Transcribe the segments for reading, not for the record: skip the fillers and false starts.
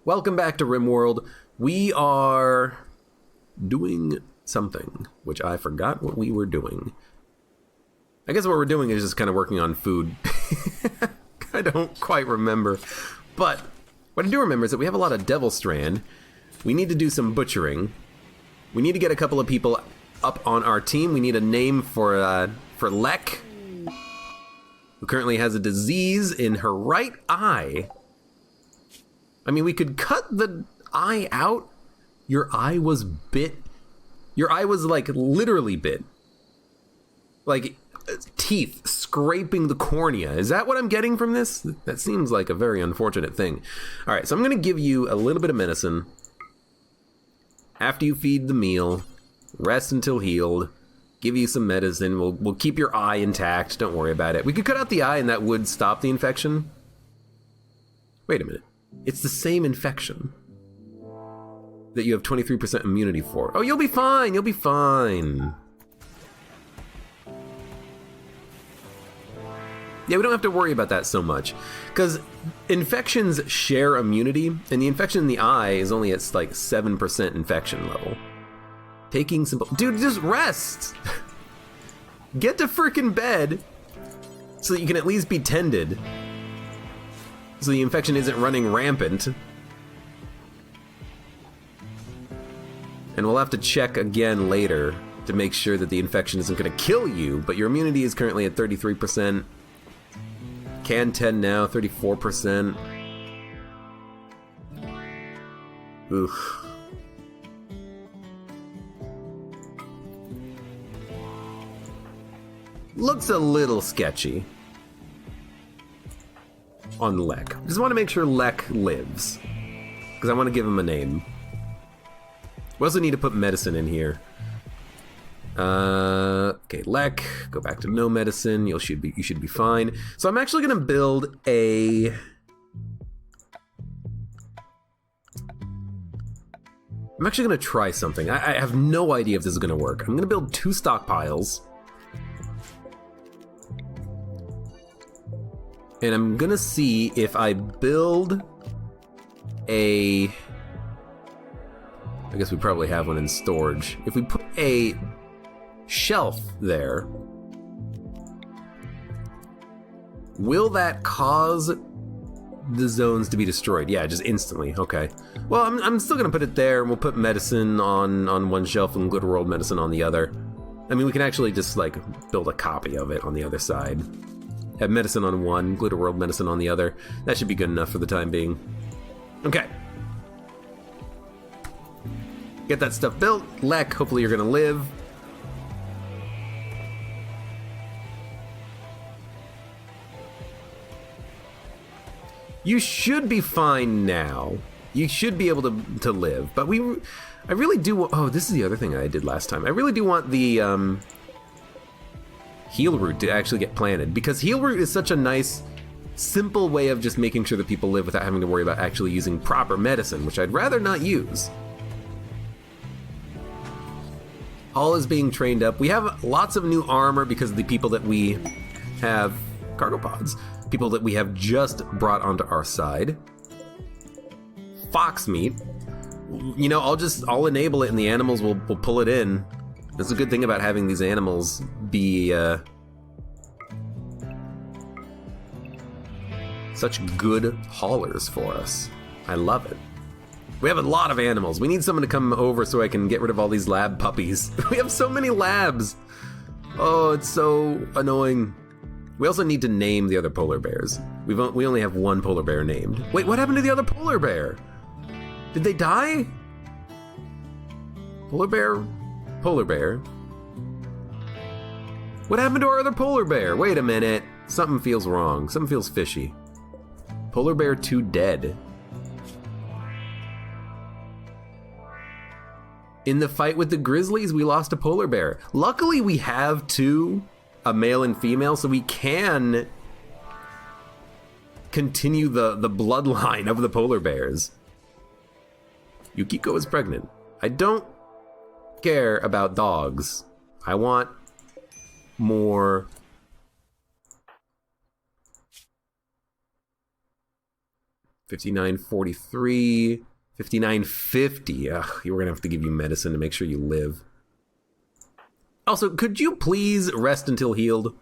Welcome back to Rimworld. We are doing something, which I forgot what we were doing. I guess what we're doing is just kind of working on food. I don't quite remember. But what I do remember is that we have a lot of Devil Strand. We need to do some butchering. We need to get a couple of people up on our team. We need a name for Lek, who currently has a disease in her right eye. I mean, we could cut the eye out. Your eye was bit. Your eye was, like, literally bit. Like, teeth scraping the cornea. Is that what I'm getting from this? That seems like a very unfortunate thing. All right, so I'm going to give you a little bit of medicine. After you feed the meal, rest until healed, give you some medicine. We'll keep your eye intact. Don't worry about it. We could cut out the eye and that would stop the infection. Wait a minute. It's the same infection that you have 23% immunity for. Oh, you'll be fine. You'll be fine. Yeah, we don't have to worry about that so much, because infections share immunity, and the infection in the eye is only at like 7% infection level. Taking some... Dude, just rest! Get to frickin' bed so that you can at least be tended, so the infection isn't running rampant. And we'll have to check again later to make sure that the infection isn't going to kill you, but your immunity is currently at 33%. Can 10 now, 34%. Oof. Looks a little sketchy on Lek. Just want to make sure Lek lives, because I want to give him a name. We also need to put medicine in here. Okay, Lek, go back to no medicine. You should be fine. So I'm actually gonna build a... I'm actually gonna try something. I have no idea if this is gonna work. I'm gonna build 2 stockpiles. And I'm gonna see if I build a... I guess we probably have one in storage. If we put a shelf there, will that cause the zones to be destroyed? Yeah, just instantly. Okay. Well, I'm still gonna put it there, and we'll put medicine on one shelf and Glitter World medicine on the other. I mean, we can actually just like build a copy of it on the other side. Have medicine on one, Glitter World medicine on the other. That should be good enough for the time being. Okay. Get that stuff built. Lek, hopefully you're gonna live. You should be fine now. You should be able to live, but I really do want... Oh, this is the other thing I did last time. I really do want the heal root to actually get planted, because heal root is such a nice, simple way of just making sure that people live without having to worry about actually using proper medicine, which I'd rather not use. All is being trained up. We have lots of new armor because of the people that we have... Cargo pods. People that we have just brought onto our side. Fox meat. You know, I'll enable it and the animals will pull it in. That's a good thing about having these animals be such good haulers for us. I love it. We have a lot of animals. We need someone to come over so I can get rid of all these lab puppies. We have so many labs. Oh, it's so annoying. We also need to name the other polar bears. We only have one polar bear named. Wait, what happened to the other polar bear? Did they die? Polar bear? Polar bear? What happened to our other polar bear? Wait a minute. Something feels wrong. Something feels fishy. Polar bear 2 dead. In the fight with the grizzlies, we lost a polar bear. Luckily, we have 2, a male and female, so we can continue the bloodline of the polar bears. Yukiko is pregnant. I don't care about dogs. I want more 59.43, 59.50. Ugh, we're gonna have to give you medicine to make sure you live. Also, could you please rest until healed?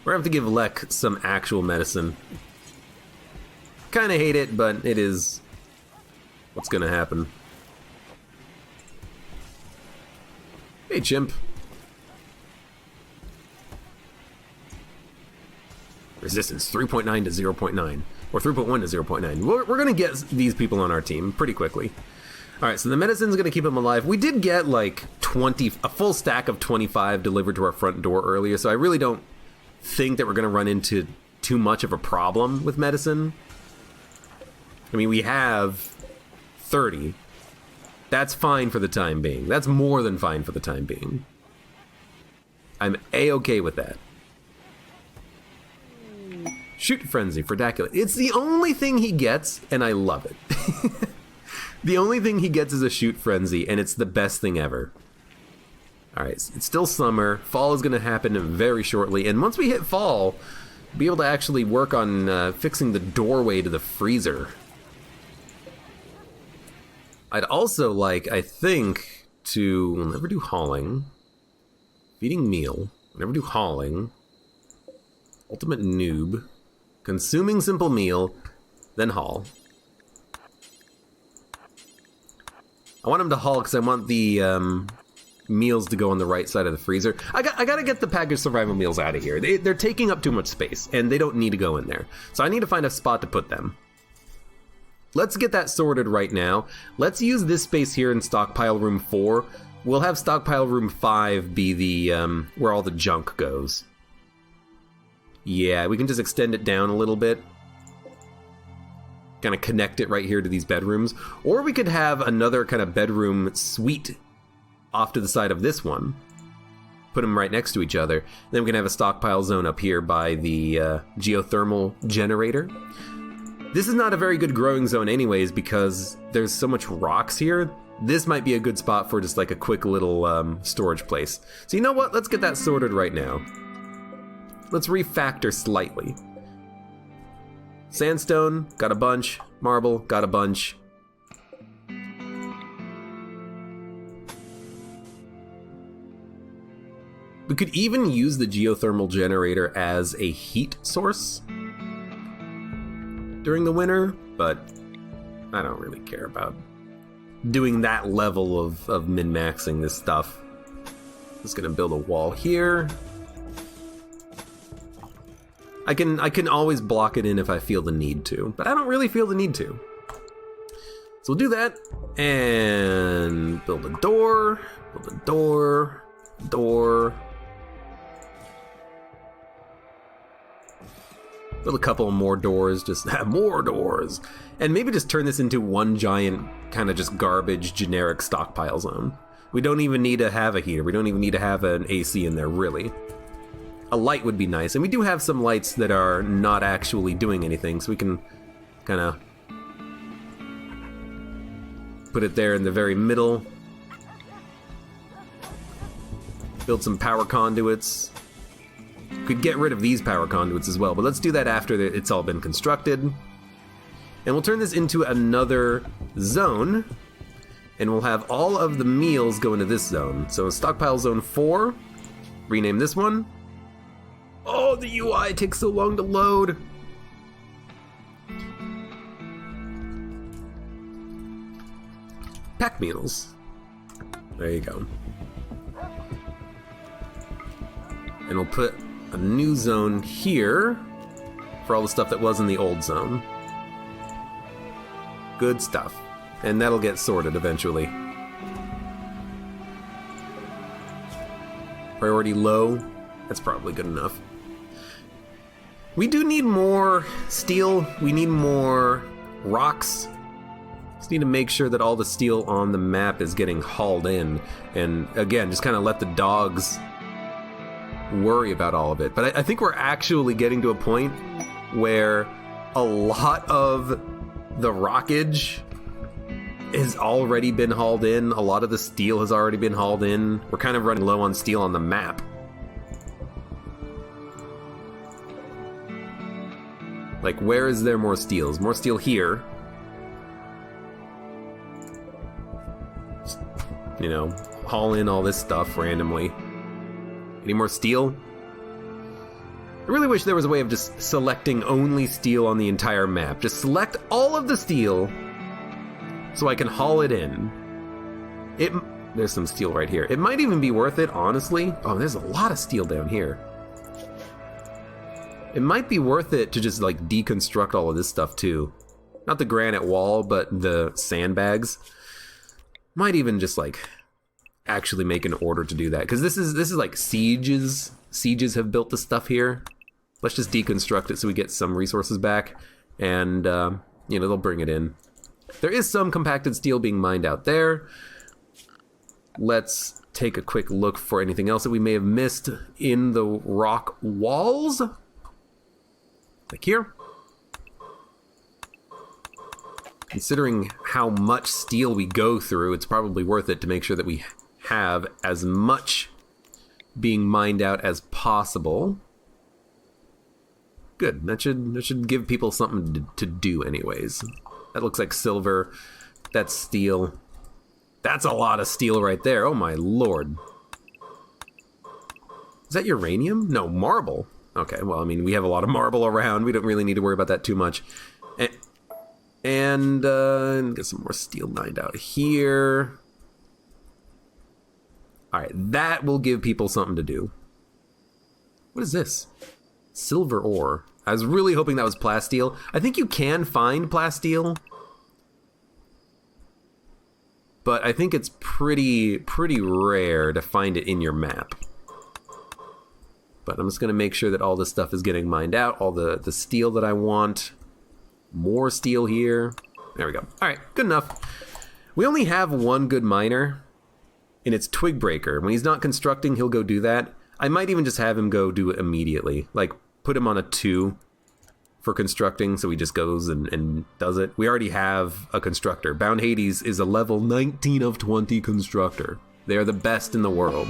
We're gonna have to give Lek some actual medicine. Kinda hate it, but it is what's gonna happen. Hey, chimp. Resistance 3.9 to 0.9, or 3.1 to 0.9. We're gonna get these people on our team pretty quickly. Alright, so the medicine's gonna keep them alive. We did get like a full stack of 25 delivered to our front door earlier, so I really don't think that we're gonna run into too much of a problem with medicine. I mean, we have 30. That's fine for the time being. That's more than fine for the time being. I'm A-okay with that. Shoot Frenzy for Dracula. It's the only thing he gets, and I love it. The only thing he gets is a Shoot Frenzy, and it's the best thing ever. Alright, it's still summer. Fall is going to happen very shortly, and once we hit fall, we'll be able to actually work on fixing the doorway to the freezer. I'd also like, I think, we'll never do hauling. Feeding meal. We'll never do hauling. Ultimate noob. Consuming simple meal. Then haul. I want him to haul because I want the meals to go on the right side of the freezer. I gotta get the packaged survival meals out of here. They're taking up too much space, and they don't need to go in there. So I need to find a spot to put them. Let's get that sorted right now. Let's use this space here in stockpile room 4. We'll have stockpile room 5 be the where all the junk goes. Yeah, we can just extend it down a little bit. Kind of connect it right here to these bedrooms. Or we could have another kind of bedroom suite off to the side of this one. Put them right next to each other. Then we can have a stockpile zone up here by the geothermal generator. This is not a very good growing zone anyways because there's so much rocks here. This might be a good spot for just like a quick little storage place. So you know what? Let's get that sorted right now. Let's refactor slightly. Sandstone, got a bunch. Marble, got a bunch. We could even use the geothermal generator as a heat source during the winter, but I don't really care about doing that level of min-maxing this stuff. Just gonna build a wall here. I can always block it in if I feel the need to, but I don't really feel the need to. So we'll do that, and build a door, door. Build a couple more doors, just have more doors. And maybe just turn this into one giant kind of just garbage generic stockpile zone. We don't even need to have a heater. We don't even need to have an AC in there, really. A light would be nice. And we do have some lights that are not actually doing anything, so we can kind of put it there in the very middle. Build some power conduits. Could get rid of these power conduits as well, but let's do that after it's all been constructed. And we'll turn this into another zone, and we'll have all of the meals go into this zone. So stockpile zone 4, rename this one. Oh, the UI takes so long to load. Pack meals. There you go. And we'll put a new zone here for all the stuff that was in the old zone. Good stuff. And that'll get sorted eventually. Priority low. That's probably good enough. We do need more steel. We need more rocks. Just need to make sure that all the steel on the map is getting hauled in. And again, just kind of let the dogs worry about all of it. But I think we're actually getting to a point where a lot of the rockage has already been hauled in. A lot of the steel has already been hauled in. We're kind of running low on steel on the map. Like, where is there more steels? More steel here. Just, you know, haul in all this stuff randomly. Any more steel? I really wish there was a way of just selecting only steel on the entire map. Just select all of the steel so I can haul it in. There's some steel right here. It might even be worth it, honestly. Oh, there's a lot of steel down here. It might be worth it to just, like, deconstruct all of this stuff, too. Not the granite wall, but the sandbags. Might even just, like, actually make an order to do that. Because this is like sieges. Sieges have built the stuff here. Let's just deconstruct it so we get some resources back. And, you know, they'll bring it in. There is some compacted steel being mined out there. Let's take a quick look for anything else that we may have missed in the rock walls. Like here. Considering how much steel we go through, it's probably worth it to make sure that we have as much being mined out as possible. Good. That should give people something to do anyways. That looks like silver. That's steel. That's a lot of steel right there. Oh my lord. Is that uranium? No, marble. Okay, well, I mean, we have a lot of marble around. We don't really need to worry about that too much. And get some more steel mined out here. Alright, that will give people something to do. What is this? Silver ore. I was really hoping that was plasteel. I think you can find plasteel. But I think it's pretty rare to find it in your map. But I'm just going to make sure that all this stuff is getting mined out. All the steel that I want. More steel here. There we go. Alright, good enough. We only have one good miner. And it's Twig Breaker. When he's not constructing, he'll go do that. I might even just have him go do it immediately. Like, put him on a 2 for constructing, so he just goes and does it. We already have a constructor. Bound Hades is a level 19 of 20 constructor. They are the best in the world.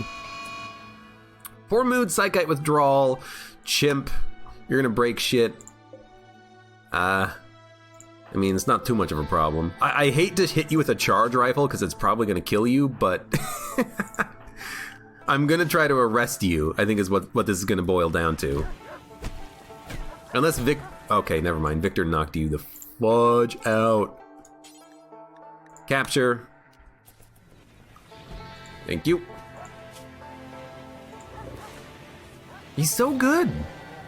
Poor mood, Psychite withdrawal, chimp, you're gonna break shit. I mean, it's not too much of a problem. I hate to hit you with a charge rifle because it's probably gonna kill you, but I'm gonna try to arrest you, I think is what this is gonna boil down to. Unless okay, never mind. Victor knocked you the fudge out. Capture. Thank you. He's so good.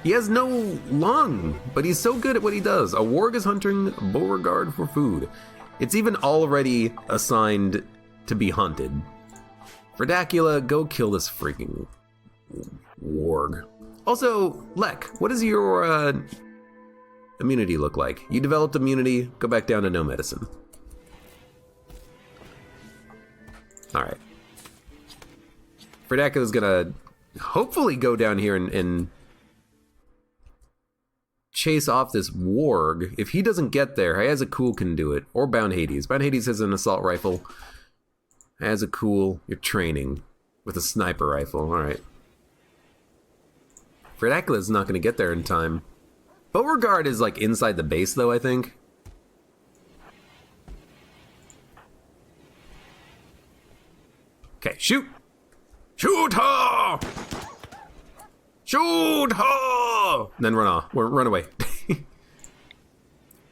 He has no lung, but he's so good at what he does. A warg is hunting Beauregard for food. It's even already assigned to be hunted. Verdacula, go kill this freaking warg. Also, Lek, what does your immunity look like? You developed immunity, go back down to no medicine. Alright. Verdacula's gonna hopefully go down here and chase off this warg. If he doesn't get there, Hayazacool can do it. Or Bound Hades. Bound Hades has an assault rifle. Hayazacool, you're training with a sniper rifle. Alright. Verdacula's not going to get there in time. Beauregard is like inside the base though, I think. Okay, shoot! Shoot her! Shoot her! Then run off. Run away.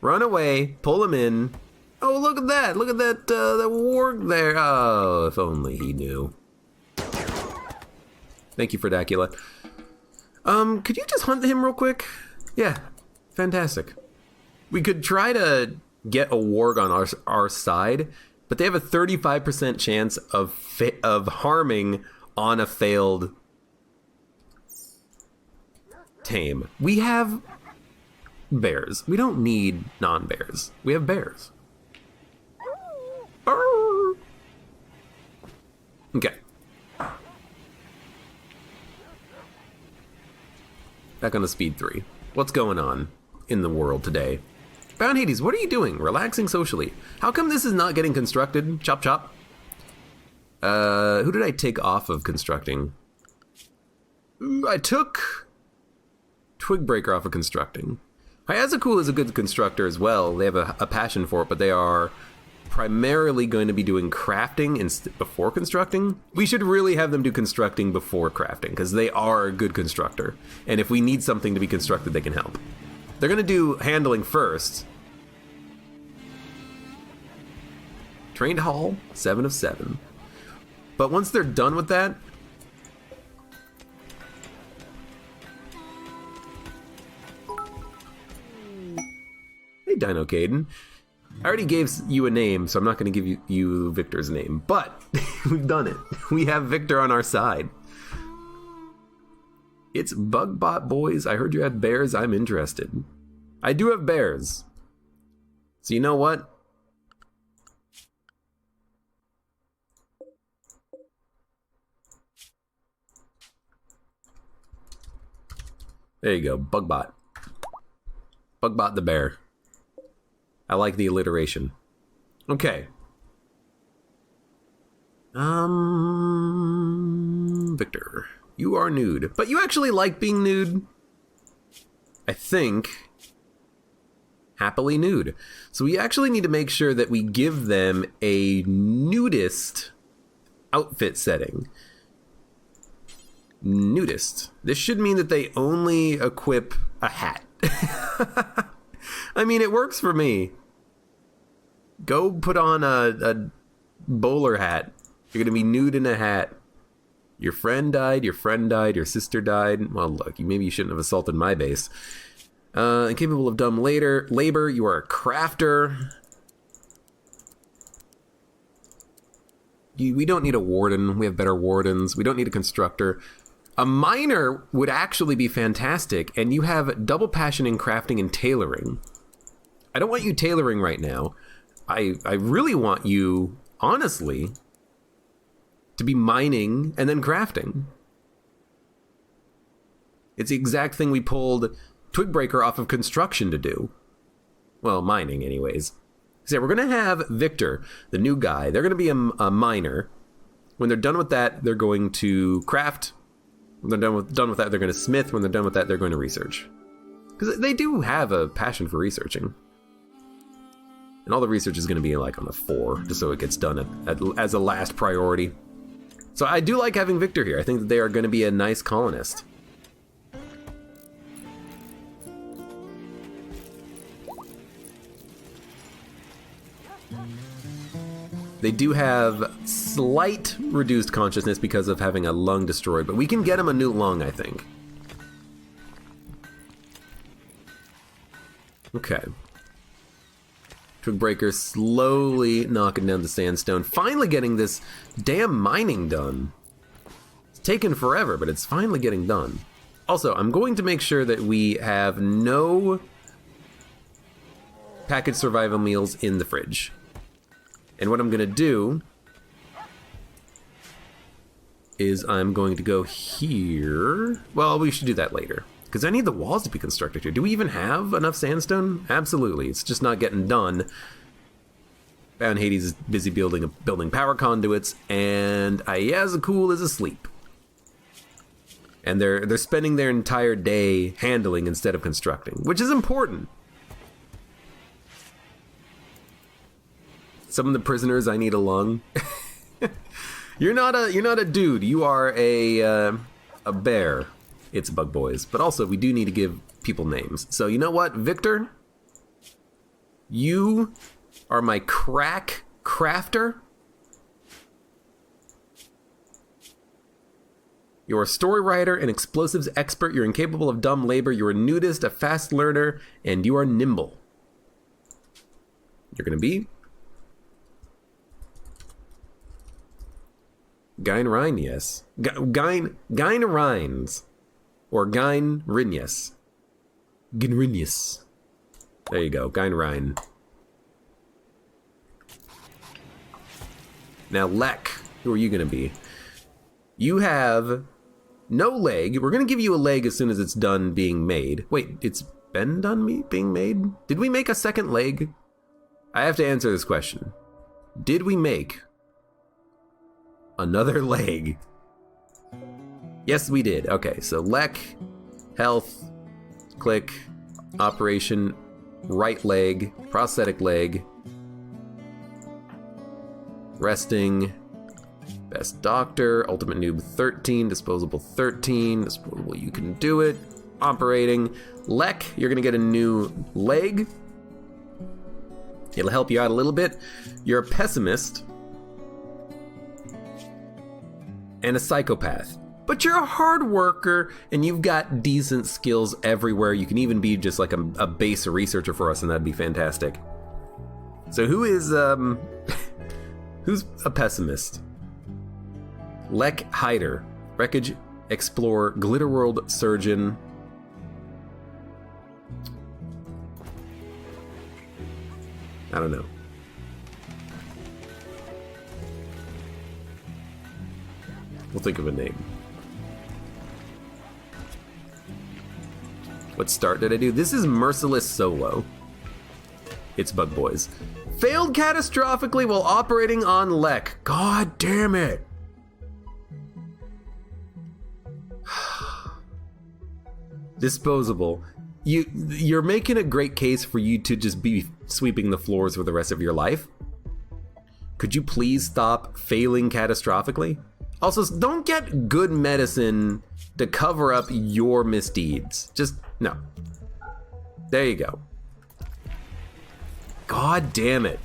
Run away. Pull him in. Oh, look at that! Look at that that warg there. Oh, if only he knew. Thank you, Verdacula. Could you just hunt him real quick? Yeah, fantastic. We could try to get a warg on our side, but they have a 35% chance of harming on a failed tame. We have bears. We don't need non-bears. We have bears. Okay. Back on the speed 3. What's going on in the world today? Bound Hades, what are you doing? Relaxing socially. How come this is not getting constructed? Chop chop. Who did I take off of constructing? I took Twig Breaker off of constructing. Hayazakul is a good constructor as well. They have a passion for it, but they are primarily going to be doing crafting before constructing. We should really have them do constructing before crafting, because they are a good constructor. And if we need something to be constructed, they can help. They're going to do handling first. Trained Hall, 7 of 7. But once they're done with that, hey, Dino Caden. I already gave you a name, so I'm not going to give you Victor's name. But we've done it. We have Victor on our side. It's Bugbot Boys. I heard you had bears. I'm interested. I do have bears. So you know what? There you go, Bugbot. Bugbot the bear. I like the alliteration. Okay. Victor, you are nude. But you actually like being nude? I think. Happily nude. So we actually need to make sure that we give them a nudist outfit setting. Nudist. This should mean that they only equip a hat. I mean, it works for me. Go put on a bowler hat. You're gonna be nude in a hat. Your friend died, your sister died. Well, look, maybe you shouldn't have assaulted my base. Incapable of dumb labor, you are a crafter. We don't need a warden, we have better wardens. We don't need a constructor. A miner would actually be fantastic, and you have double passion in crafting and tailoring. I don't want you tailoring right now. I really want you, honestly, to be mining and then crafting. It's the exact thing we pulled Twigbreaker off of construction to do. Well, mining anyways. So we're going to have Victor, the new guy. They're going to be a miner. When they're done with that, they're going to craft. When they're done with that, they're going to smith. When they're done with that, they're going to research. Because they do have a passion for researching. And all the research is going to be like on a 4, just so it gets done as a last priority. So I do like having Victor here. I think that they are going to be a nice colonist. They do have slight reduced consciousness because of having a lung destroyed, but we can get him a new lung, I think. Okay. Twigbreaker slowly knocking down the sandstone. Finally getting this damn mining done. It's taken forever, but it's finally getting done. Also, I'm going to make sure that we have no packaged survival meals in the fridge. And what I'm going to do is I'm going to go here. Well, we should do that later, because I need the walls to be constructed here. Do we even have enough sandstone? Absolutely. It's just not getting done. Bound Hades is busy building power conduits, and Ayazakul is asleep. And they're spending their entire day handling instead of constructing, which is important. Some of the prisoners, I need a lung. You're not a dude. You are a bear. It's Bug Boys. But also, we do need to give people names. So you know what, Victor? You are my crack crafter. You're a story writer, an explosives expert. You're incapable of dumb labor. You're a nudist, a fast learner, and you are nimble. You're gonna be Gein Rhine, yes. Gein Rhines. Or Gein Rinus. Ginrinus. There you go, Gein Rhine. Now, Lek, who are you going to be? You have no leg. We're going to give you a leg as soon as it's done being made. Wait, it's been done being made? Did we make a second leg? I have to answer this question. Did we make another leg? Yes, we did. Okay, so Lek, health, click, operation, right leg, prosthetic leg, resting, best doctor, ultimate noob 13, disposable 13, disposable you can do it, operating, Lek, you're gonna get a new leg. It'll help you out a little bit. You're a pessimist and a psychopath. But you're a hard worker, and you've got decent skills everywhere. You can even be just like a base researcher for us, and that'd be fantastic. So who is, who's a pessimist? Lek Hider, Wreckage Explorer, Glitterworld Surgeon. I don't know. We'll think of a name. What start did I do? This is Merciless Solo. It's Bug Boys. Failed catastrophically while operating on Lek. God damn it. Disposable. You're making a great case for you to just be sweeping the floors for the rest of your life. Could you please stop failing catastrophically? Also, don't get good medicine to cover up your misdeeds. Just, no. There you go. God damn it.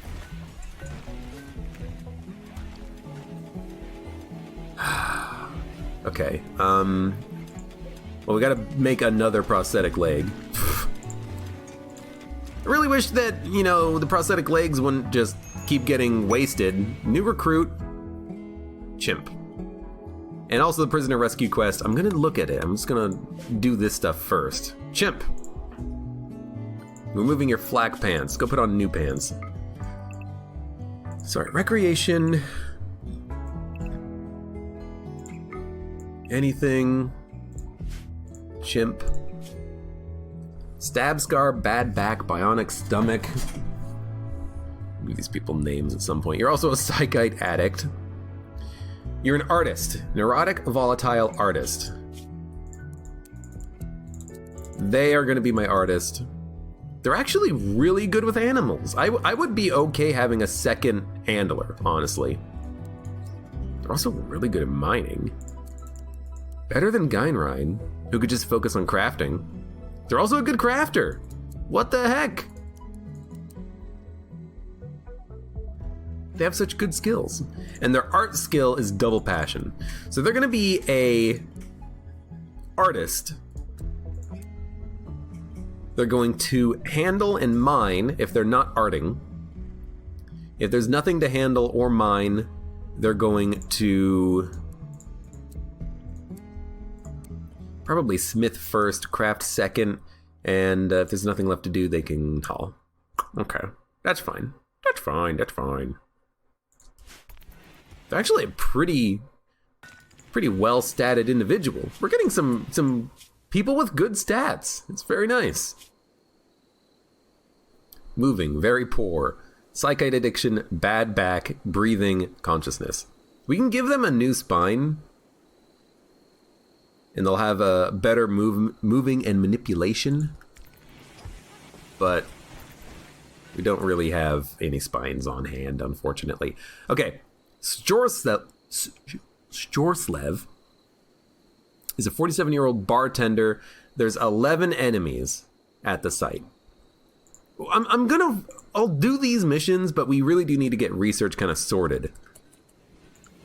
Okay, well, we gotta make another prosthetic leg. I really wish that, you know, the prosthetic legs wouldn't just keep getting wasted. New recruit, chimp. And also the prisoner rescue quest. I'm gonna look at it. I'm just gonna do this stuff first. Chimp. Removing your flak pants. Go put on new pants. Sorry, recreation. Anything. Chimp. Stab scar, bad back, bionic stomach. Give these people names at some point. You're also a psychite addict. You're an artist. Neurotic, volatile artist. They are going to be my artist. They're actually really good with animals. I would be okay having a second handler, honestly. They're also really good at mining. Better than Geinrein, who could just focus on crafting. They're also a good crafter. What the heck? They have such good skills. And their art skill is double passion. So they're gonna be a artist. They're going to handle and mine if they're not arting. If there's nothing to handle or mine, they're going to probably smith first, craft second, and if there's nothing left to do, they can haul. Okay, that's fine. That's fine, that's fine. They're actually a pretty well-statted individual. We're getting some people with good stats. It's very nice. Moving, very poor. Psychite addiction, bad back, breathing, consciousness. We can give them a new spine, and they'll have a better moving and manipulation. But we don't really have any spines on hand, unfortunately. Okay, Storslev is a 47-year-old bartender. There's 11 enemies at the site. I'll do these missions, but we really do need to get research kind of sorted.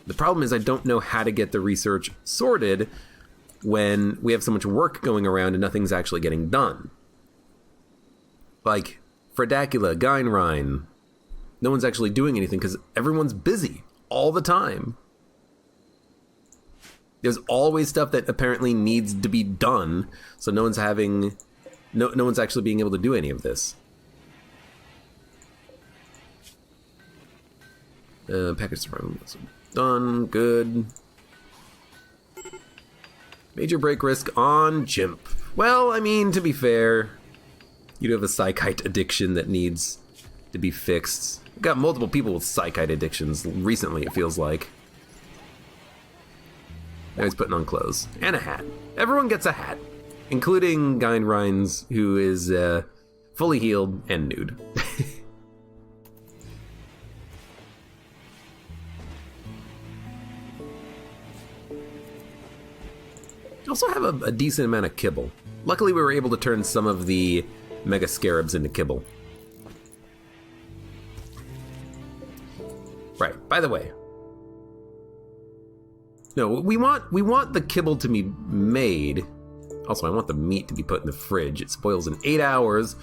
The problem is I don't know how to get the research sorted when we have so much work going around and nothing's actually getting done. Like, Fredacula, Geinrein, no one's actually doing anything because everyone's busy all the time. There's always stuff that apparently needs to be done, so no one's actually being able to do any of this. Package done, good. Major break risk on chimp. Well, I mean, to be fair, you do have a psychite addiction that needs to be fixed. We've got multiple people with psychite addictions recently, it feels like. Now he's putting on clothes. And a hat. Everyone gets a hat. including Geinrines, who is fully healed and nude. Also have a decent amount of kibble. Luckily, we were able to turn some of the mega scarabs into kibble. Right, by the way. No, we want the kibble to be made. Also, I want the meat to be put in the fridge. It spoils in 8 hours.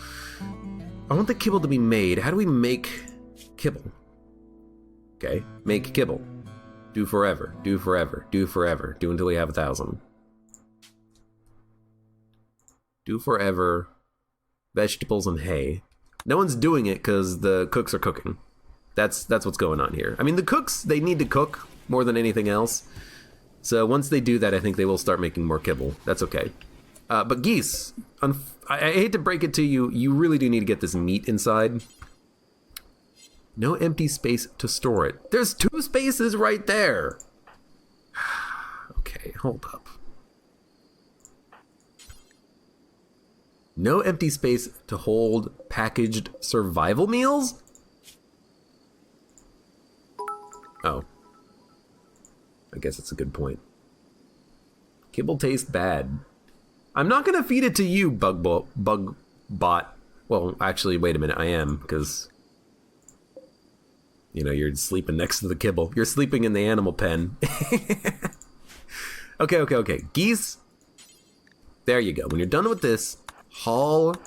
I want the kibble to be made. How do we make kibble? Okay, make kibble. Do forever, do forever, do forever. Do until we have 1,000. Do forever, vegetables and hay. No one's doing it because the cooks are cooking. That's what's going on here. I mean, the cooks, they need to cook more than anything else. So once they do that, I think they will start making more kibble. That's okay. But geese, I hate to break it to you, you really do need to get this meat inside. No empty space to store it. There's 2 spaces right there. Okay, hold up. No empty space to hold packaged survival meals? Oh. I guess that's a good point. Kibble tastes bad. I'm not gonna feed it to you, bug bot. Well, actually, wait a minute, I am, because... You know, you're sleeping next to the kibble. You're sleeping in the animal pen. Okay. Geese. There you go. When you're done with this... Haul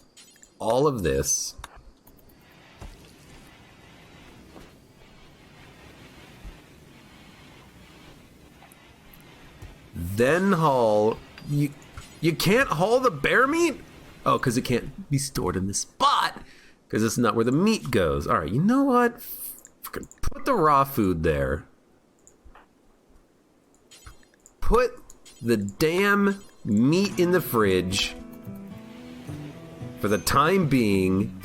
all of this. Then haul... You can't haul the bear meat? Oh, because it can't be stored in this spot. Because it's not where the meat goes. Alright, you know what? Put the raw food there. Put the damn meat in the fridge. For the time being.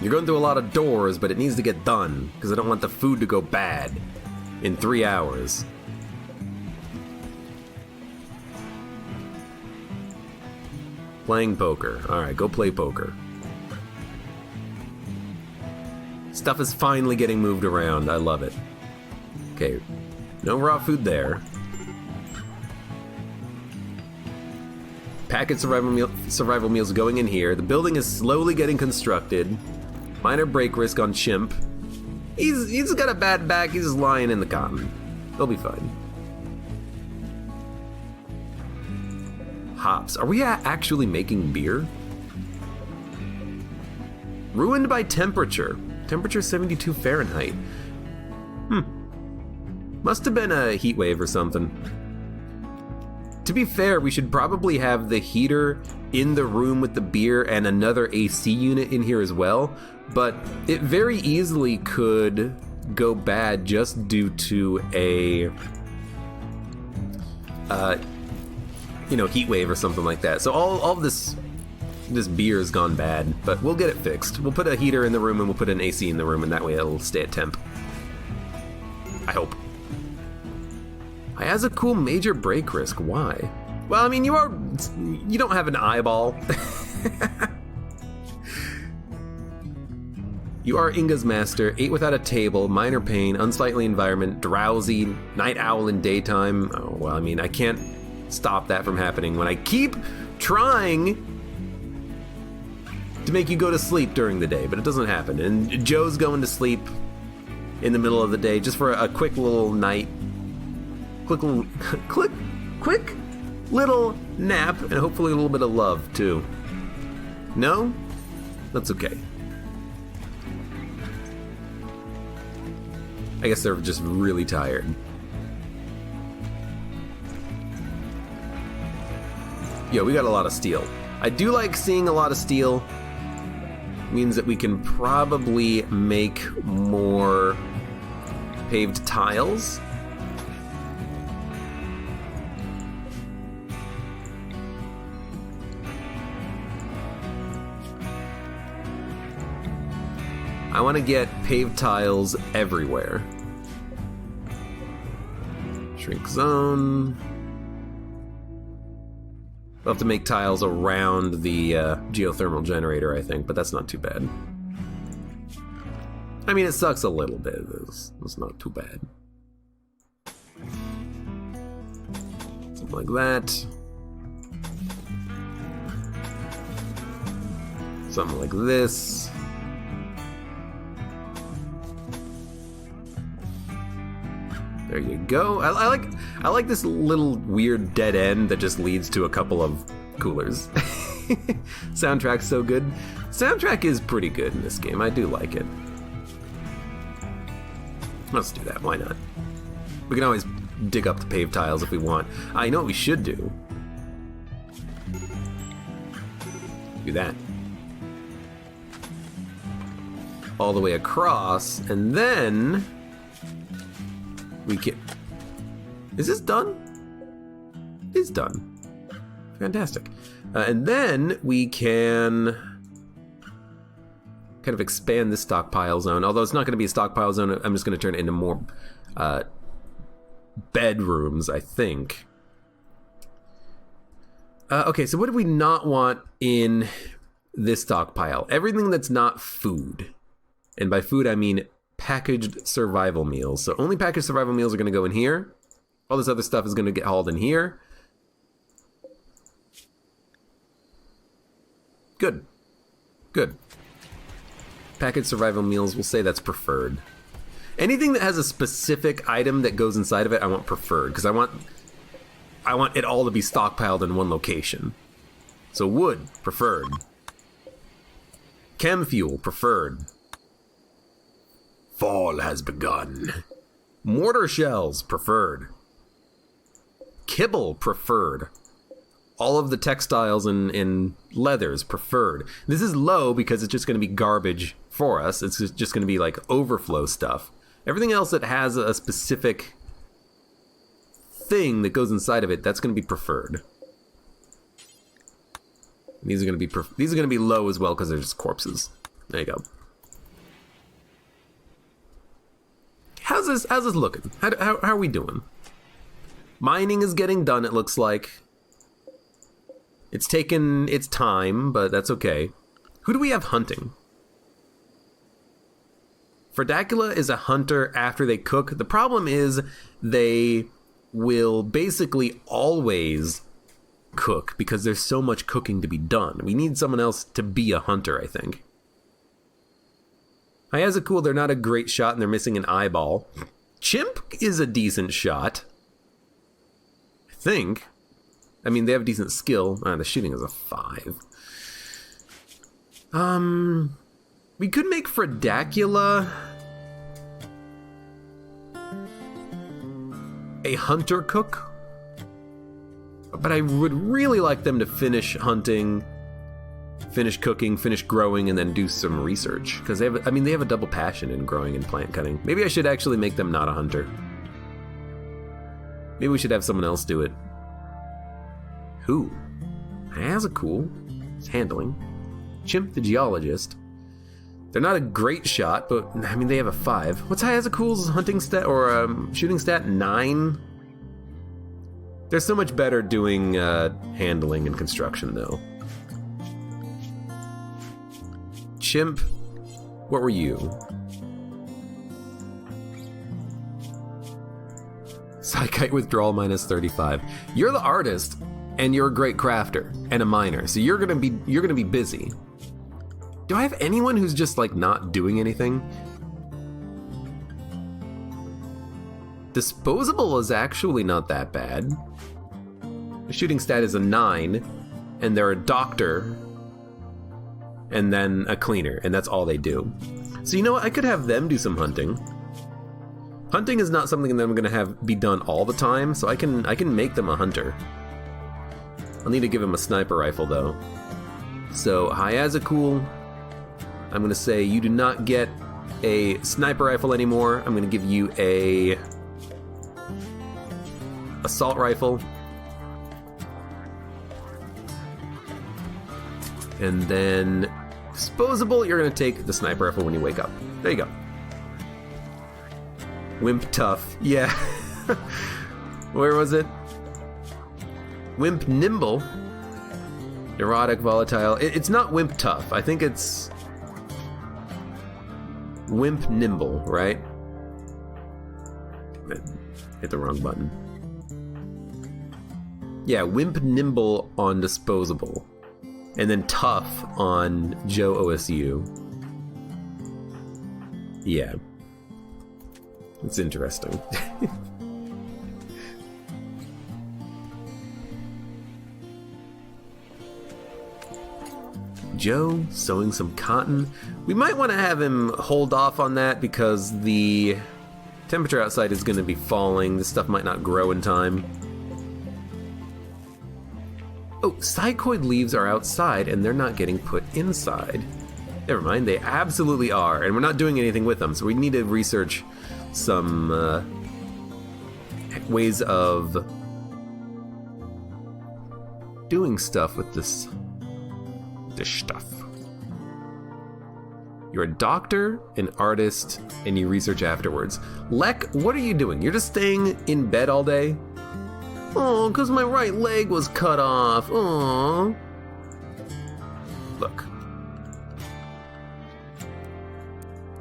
You're going through a lot of doors, but it needs to get done, because I don't want the food to go bad in 3 hours. Playing poker. Alright, go play poker. Stuff is finally getting moved around. I love it. Okay, no raw food there. Packet survival meals going in here. The building is slowly getting constructed. Minor break risk on Chimp. He's got a bad back. He's just lying in the cotton. He'll be fine. Hops. Are we actually making beer? Ruined by temperature. Temperature 72 Fahrenheit. Must have been a heat wave or something. To be fair, we should probably have the heater in the room with the beer and another AC unit in here as well, but it very easily could go bad just due to a, heat wave or something like that. So all this beer has gone bad, but we'll get it fixed. We'll put a heater in the room and we'll put an AC in the room, and that way it'll stay at temp. I hope. I has a cool major break risk. Why? Well, I mean, you don't have an eyeball. You are Inga's master, 8 without a table, minor pain, unsightly environment, drowsy, night owl in daytime. Oh, well, I mean, I can't stop that from happening when I keep trying to make you go to sleep during the day, but it doesn't happen. And Joe's going to sleep in the middle of the day just for a quick little night. Quick little nap, and hopefully a little bit of love, too. No? That's okay. I guess they're just really tired. Yo, we got a lot of steel. I do like seeing a lot of steel. Means that we can probably make more paved tiles. I want to get paved tiles everywhere. Shrink zone. We'll have to make tiles around the geothermal generator, I think, but that's not too bad. I mean, it sucks a little bit. It's not too bad. Something like that. Something like this. There you go. I like this little weird dead end that just leads to a couple of coolers. Soundtrack's so good. Soundtrack is pretty good in this game. I do like it. Let's do that. Why not? We can always dig up the paved tiles if we want. I know what we should do. Do that. All the way across, and then we can... Is this done? It's done. Fantastic. And then we can kind of expand this stockpile zone. Although it's not going to be a stockpile zone, I'm just going to turn it into more bedrooms, I think. Okay, so what do we not want in this stockpile? Everything that's not food. And by food, I mean packaged survival meals. So only packaged survival meals are going to go in here. All this other stuff is going to get hauled in here. Good. Good. Packaged survival meals, we'll say that's preferred. Anything that has a specific item that goes inside of it, I want preferred, because I want it all to be stockpiled in one location. So wood, preferred. Chem fuel, preferred. Fall has begun. Mortar shells, preferred. Kibble, preferred. All of the textiles and leathers, preferred. This is low because it's just going to be garbage for us. It's just going to be like overflow stuff. Everything else that has a specific thing that goes inside of it, that's going to be preferred. These are going to be low as well because they're just corpses. There you go. How's this looking? How are we doing? Mining is getting done, it looks like. It's taken its time, but that's okay. Who do we have hunting? Fredacula is a hunter after they cook. The problem is they will basically always cook because there's so much cooking to be done. We need someone else to be a hunter, I think. Cool, they're not a great shot and they're missing an eyeball. Chimp is a decent shot. I think. I mean, they have decent skill. The shooting is a 5. We could make Fredacula a hunter cook. But I would really like them to finish hunting, finish cooking, finish growing, and then do some research. Because they have a double passion in growing and plant cutting. Maybe I should actually make them not a hunter. Maybe we should have someone else do it. Who? Cool. It's handling. Chimp the geologist. They're not a great shot, but I mean they have a 5. What's Cool's hunting stat or shooting stat? 9. They're so much better doing handling and construction though. Chimp, what were you? Psychite withdrawal minus 35. You're the artist, and you're a great crafter and a miner, so you're gonna be busy. Do I have anyone who's just like not doing anything? Disposable is actually not that bad. The shooting stat is a 9, and they're a doctor, and then a cleaner, and that's all they do. So you know what? I could have them do some hunting. Hunting is not something that I'm gonna have be done all the time, so I can make them a hunter. I'll need to give him a sniper rifle though. So Cool, I'm gonna say you do not get a sniper rifle anymore. I'm gonna give you a assault rifle. And then disposable, you're gonna take the sniper rifle when you wake up. There you go. Wimp tough, yeah. Where was it? Wimp nimble. Neurotic, volatile. It's not wimp tough. I think it's wimp nimble, right? Hit the wrong button. Yeah, wimp nimble on disposable. And then tough on Joe OSU. Yeah. It's interesting. Joe sewing some cotton. We might want to have him hold off on that because the temperature outside is going to be falling. This stuff might not grow in time. Oh, psychoid leaves are outside and they're not getting put inside. Never mind, they absolutely are, and we're not doing anything with them, so we need to research some ways of doing stuff with this stuff. You're a doctor, an artist, and you research afterwards. Lek, what are you doing? You're just staying in bed all day? Oh, because my right leg was cut off. Oh. Look.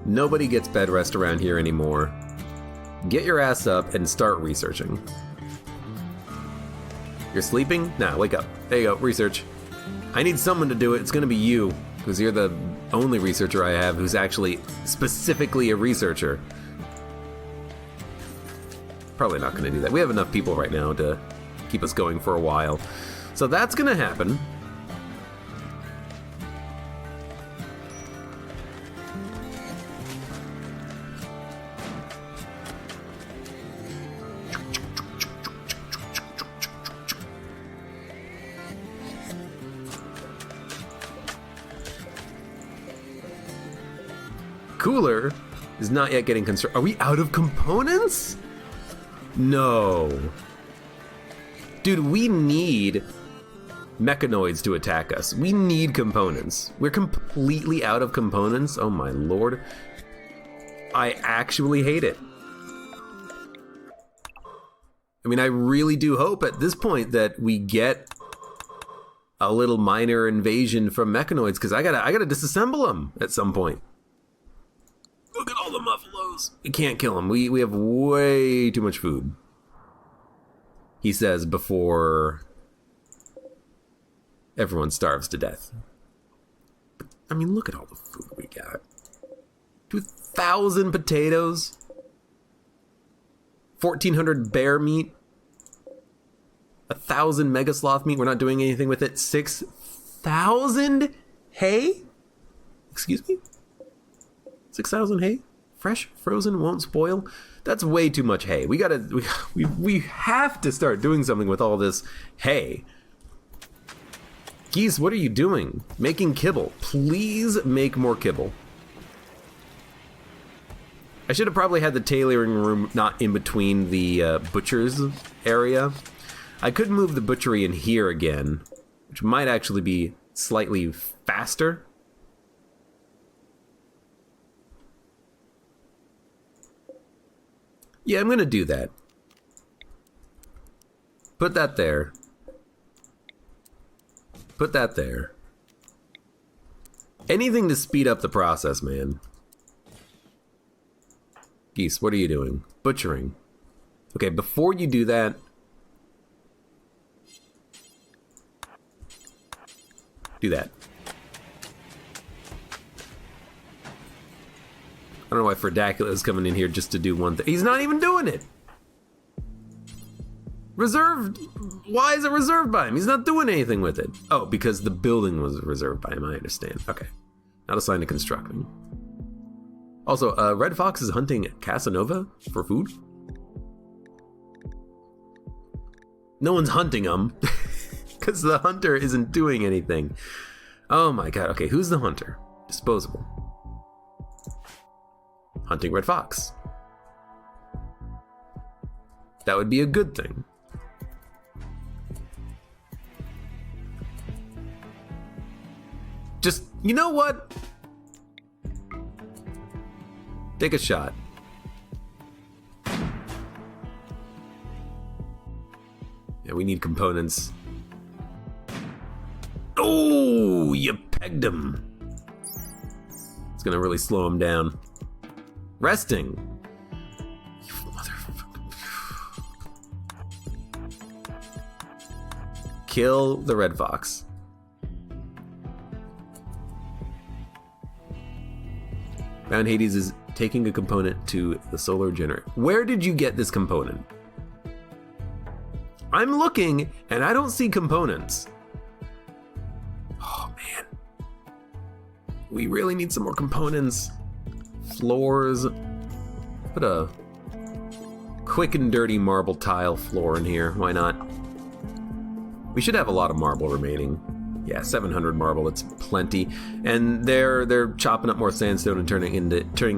Nobody gets bed rest around here anymore. Get your ass up and start researching. You're sleeping? Nah, wake up. There you go, research. I need someone to do it. It's gonna be you, because you're the only researcher I have who's actually specifically a researcher. Probably not gonna do that. We have enough people right now to keep us going for a while. So that's gonna happen. Cooler is not yet getting constructed. Are we out of components? No. Dude, we need mechanoids to attack us. We need components. We're completely out of components. Oh my lord. I actually hate it. I mean, I really do hope at this point that we get a little minor invasion from mechanoids, because I gotta disassemble them at some point. Look at all the muffalos. We can't kill them. We have way too much food. He says before everyone starves to death. I mean, look at all the food we got. 2,000 potatoes. 1,400 bear meat. 1,000 mega sloth meat. We're not doing anything with it. 6,000 hay? Excuse me? 6,000 hay? Fresh, frozen, won't spoil? That's way too much hay. We have to start doing something with all this hay. Geese, what are you doing? Making kibble. Please make more kibble. I should have probably had the tailoring room not in between the butcher's area. I could move the butchery in here again, which might actually be slightly faster. Yeah, I'm gonna do that. Put that there. Put that there. Anything to speed up the process, man. Geese, what are you doing? Butchering. Okay, before you do that... do that. I don't know why Ferdacula is coming in here just to do one thing. He's not even doing it! Reserved? Why is it reserved by him? He's not doing anything with it. Oh, because the building was reserved by him, I understand. Okay. Not assigned to constructing. Also, Red Fox is hunting Casanova for food? No one's hunting him. Because the hunter isn't doing anything. Oh my god, okay, who's the hunter? Disposable. Hunting Red Fox. That would be a good thing. Just, you know what? Take a shot. Yeah, we need components. Oh, you pegged him. It's gonna really slow him down. Resting. You motherfucker. Kill the red fox. Mount Hades is taking a component to the solar generator. Where did you get this component? I'm looking and I don't see components. Oh man. We really need some more components. Floors. Put a quick and dirty marble tile floor in here. Why not? We should have a lot of marble remaining. Yeah, 700 marble, it's plenty. And they're chopping up more sandstone and turning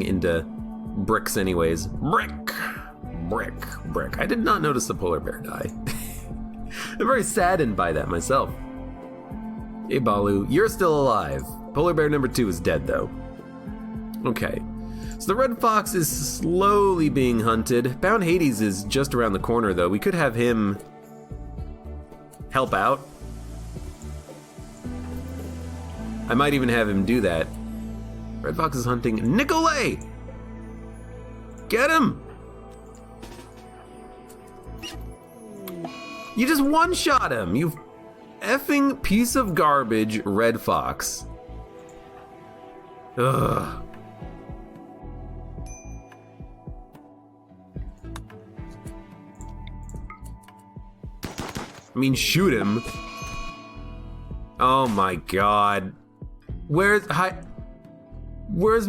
into bricks anyways. Brick. I did not notice the polar bear die. I'm very saddened by that myself. Hey Balu, you're still alive. Polar bear number 2 is dead though. Okay. So the red fox is slowly being hunted. Bound Hades is just around the corner though. We could have him help out. I might even have him do that. Red fox is hunting Nikolay! Get him! You just one-shot him, you effing piece of garbage, red fox. Ugh. I mean, shoot him. Oh my god. Where's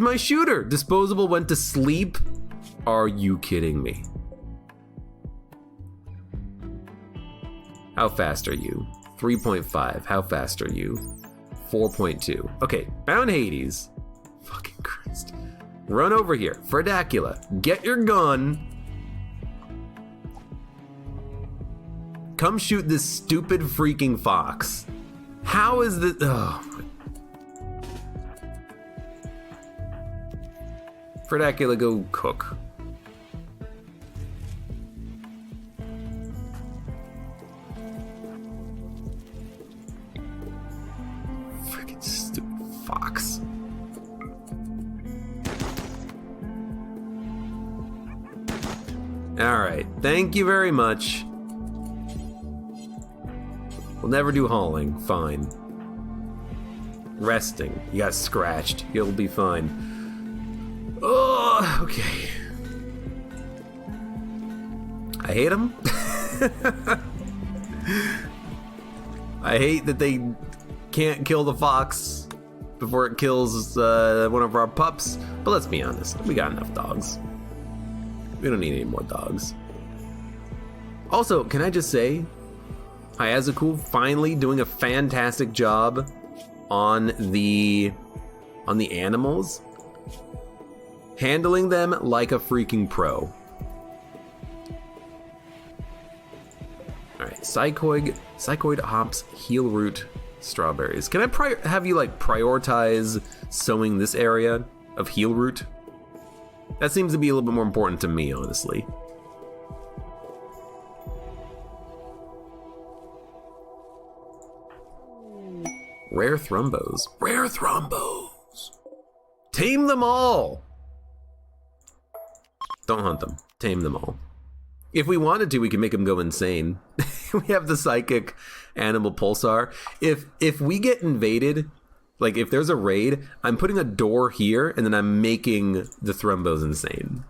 my shooter? Disposable went to sleep? Are you kidding me? How fast are you? 3.5. How fast are you? 4.2. Okay, Bound Hades. Fucking Christ. Run over here. Fredacula, get your gun. Come shoot this stupid freaking fox. How is this? Oh. Fredacula, go cook. Freaking stupid fox. All right, thank you very much. We'll never do hauling, fine. Resting, you got scratched, you'll be fine. Oh, okay. I hate them. I hate that they can't kill the fox before it kills one of our pups. But let's be honest, we got enough dogs. We don't need any more dogs. Also, can I just say, Hayazakul finally doing a fantastic job on the animals. Handling them like a freaking pro. Alright, psychoid hops, heel root, strawberries. Can I have you like prioritize sowing this area of heel root? That seems to be a little bit more important to me, honestly. Rare thrombos. Rare thrombos. Tame them all. Don't hunt them. Tame them all. If we wanted to, we could make them go insane. We have the psychic animal pulsar. If we get invaded, like if there's a raid, I'm putting a door here and then I'm making the thrombos insane.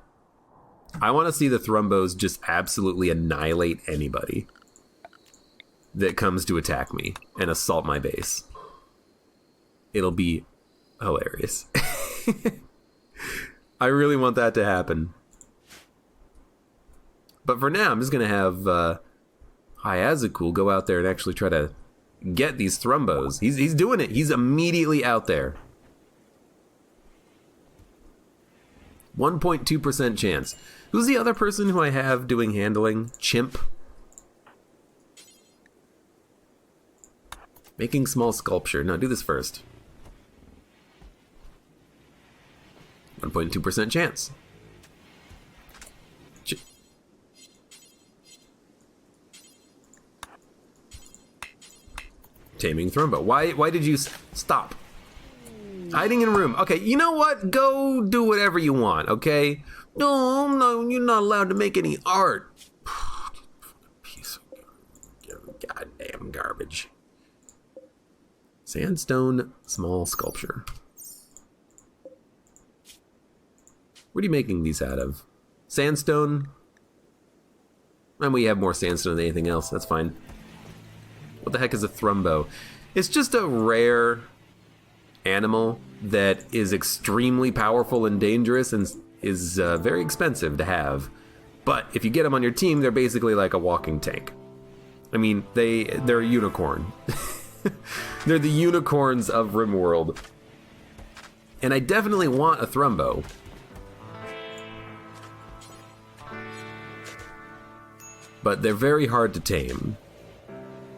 I want to see the thrombos just absolutely annihilate anybody that comes to attack me and assault my base. It'll be hilarious. I really want that to happen. But for now, I'm just going to have Hayazakul go out there and actually try to get these thrombos. He's doing it. He's immediately out there. 1.2% chance. Who's the other person who I have doing handling? Chimp. Making small sculpture. No, do this first. 1.2% chance. Taming Thrumbo. Why did you stop? Hiding in a room. Okay, you know what? Go do whatever you want, okay? No, you're not allowed to make any art. Piece of goddamn garbage. Sandstone small sculpture. What are you making these out of? Sandstone? And we have more sandstone than anything else. That's fine. What the heck is a Thrumbo? It's just a rare animal that is extremely powerful and dangerous and is very expensive to have. But if you get them on your team, they're basically like a walking tank. I mean, they're a unicorn. They're the unicorns of Rimworld. And I definitely want a Thrumbo. But they're very hard to tame.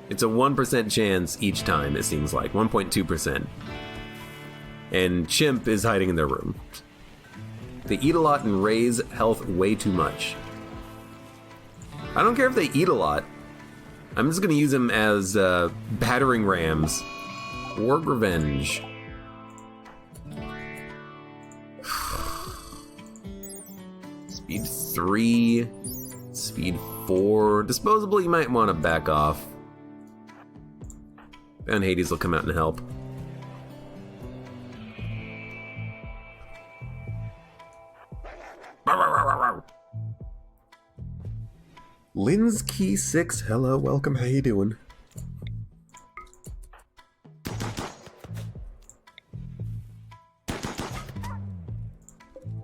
It's a 1% chance each time, it seems like. 1.2%. And Chimp is hiding in their room. They eat a lot and raise health way too much. I don't care if they eat a lot. I'm just going to use them as battering rams. Org Revenge. Speed 3. Speed 4. Disposable, you might want to back off. And Hades will come out and help. Lynn's Key 6, hello, welcome, how you doing?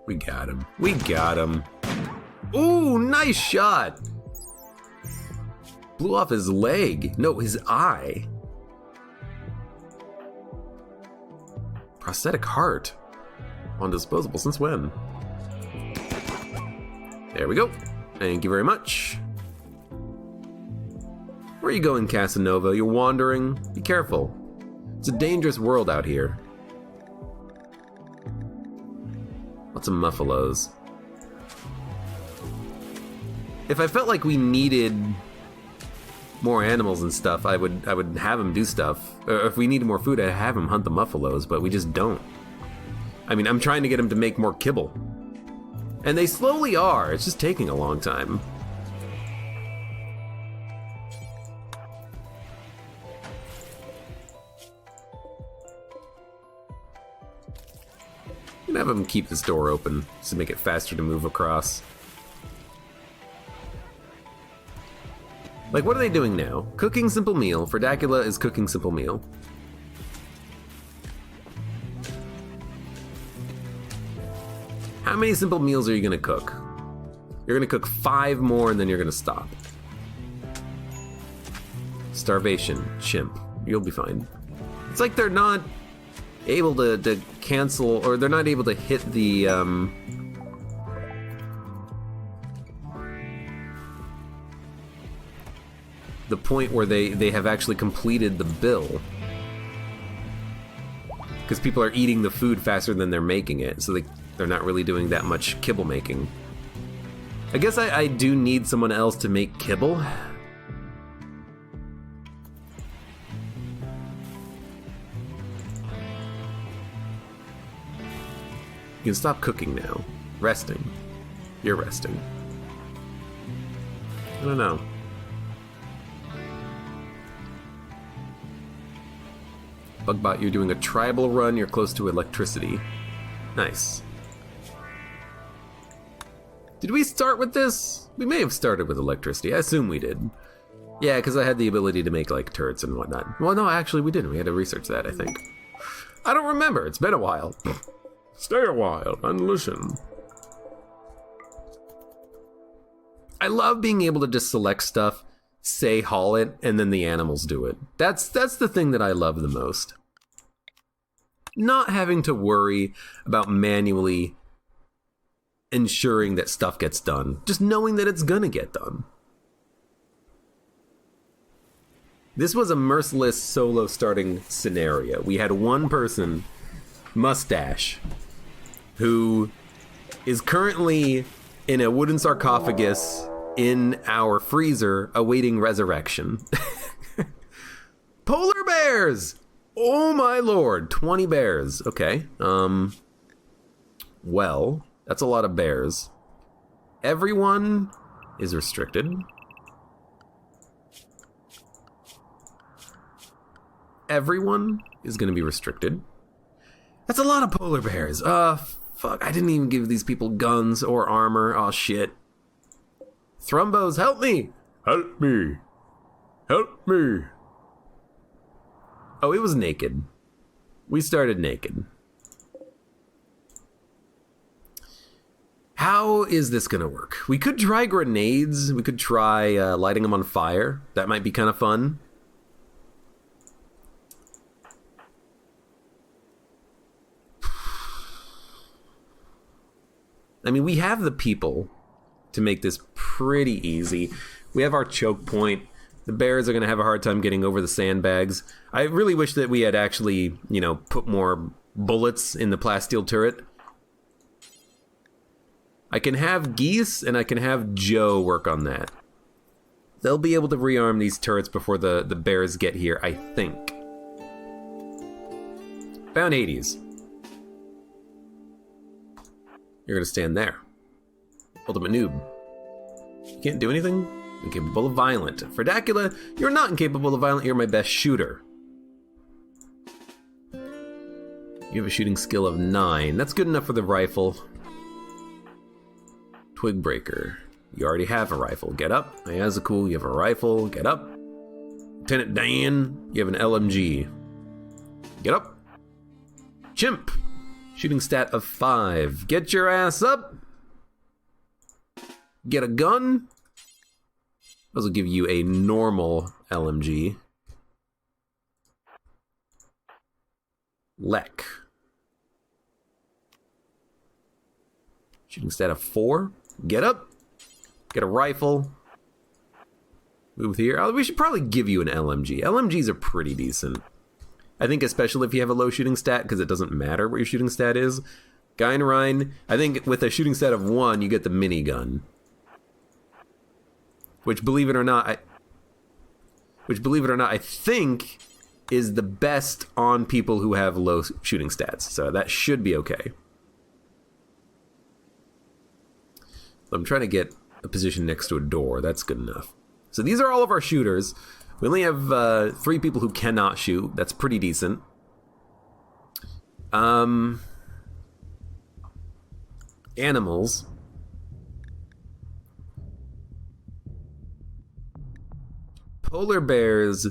We got him. We got him. Ooh, nice shot! Blew off his leg. No, his eye. Prosthetic heart. On disposable, since when? There we go. Thank you very much. Where are you going, Casanova? You're wandering? Be careful. It's a dangerous world out here. Lots of muffalos. If I felt like we needed more animals and stuff, I would have him do stuff. Or if we needed more food, I'd have him hunt the muffalos, but we just don't. I mean, I'm trying to get him to make more kibble. And they slowly are, it's just taking a long time. I'm gonna have him keep this door open just to make it faster to move across. Like, what are they doing now? Cooking simple meal. Ferdacula is cooking simple meal. How many simple meals are you gonna cook? You're gonna cook 5 more and then you're gonna stop. Starvation, Chimp. You'll be fine. It's like they're not able to cancel, or they're not able to hit the point where they have actually completed the bill. Because people are eating the food faster than they're making it, so they're not really doing that much kibble making. I guess I do need someone else to make kibble. You can stop cooking now. Resting. You're resting. I don't know. Bugbot, you're doing a tribal run, you're close to electricity. Nice. Did we start with this? We may have started with electricity. I assume we did. Yeah, because I had the ability to make, like, turrets and whatnot. Well, no, actually we didn't. We had to research that, I think. I don't remember. It's been a while. Stay a while and listen. I love being able to just select stuff, say haul it, and then the animals do it. That's the thing that I love the most. Not having to worry about manually ensuring that stuff gets done. Just knowing that it's gonna get done. This was a merciless solo starting scenario. We had one person, Mustache, who is currently in a wooden sarcophagus in our freezer awaiting resurrection. Polar bears! Oh my lord, 20 bears. Okay. Well, that's a lot of bears. Everyone is restricted. Everyone is going to be restricted. That's a lot of polar bears. Fuck, I didn't even give these people guns or armor. Oh, shit. Thrumbos, help me! Help me! Help me! Oh, it was naked. We started naked. How is this gonna work? We could try grenades. We could try lighting them on fire. That might be kind of fun. I mean, we have the people to make this pretty easy. We have our choke point. The bears are going to have a hard time getting over the sandbags. I really wish that we had actually, you know, put more bullets in the plasteel turret. I can have Geese and I can have Joe work on that. They'll be able to rearm these turrets before the bears get here, I think. Found Hades. You're gonna stand there. Ultimate noob. You can't do anything? Incapable of violent. For Dracula, you're not incapable of violent, you're my best shooter. You have a shooting skill of 9. That's good enough for the rifle. Twig Breaker. You already have a rifle. Get up. Ayazuku, you have a rifle. Get up. Lieutenant Dan, you have an LMG. Get up. Chimp. Shooting stat of 5. Get your ass up. Get a gun. Those will give you a normal LMG. Lek. Shooting stat of 4. Get up. Get a rifle. Move here. Oh, we should probably give you an LMG. LMGs are pretty decent. I think especially if you have a low shooting stat, because it doesn't matter what your shooting stat is. Geinrein, I think with a shooting stat of 1, you get the minigun. Which, believe it or not, I think is the best on people who have low shooting stats. So that should be okay. So I'm trying to get a position next to a door. That's good enough. So these are all of our shooters. We only have 3 people who cannot shoot. That's pretty decent. Animals. Polar bears.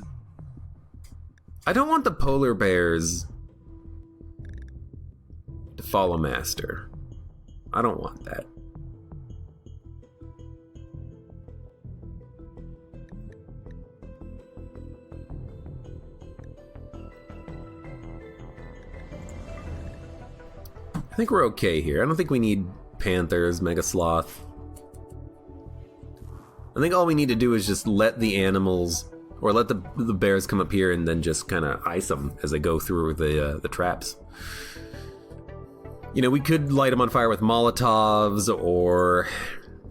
I don't want the polar bears to follow master. I don't want that. I think we're okay here. I don't think we need panthers, mega sloth. I think all we need to do is just let the animals, or let the bears come up here and then just kind of ice them as they go through the traps. You know, we could light them on fire with Molotovs or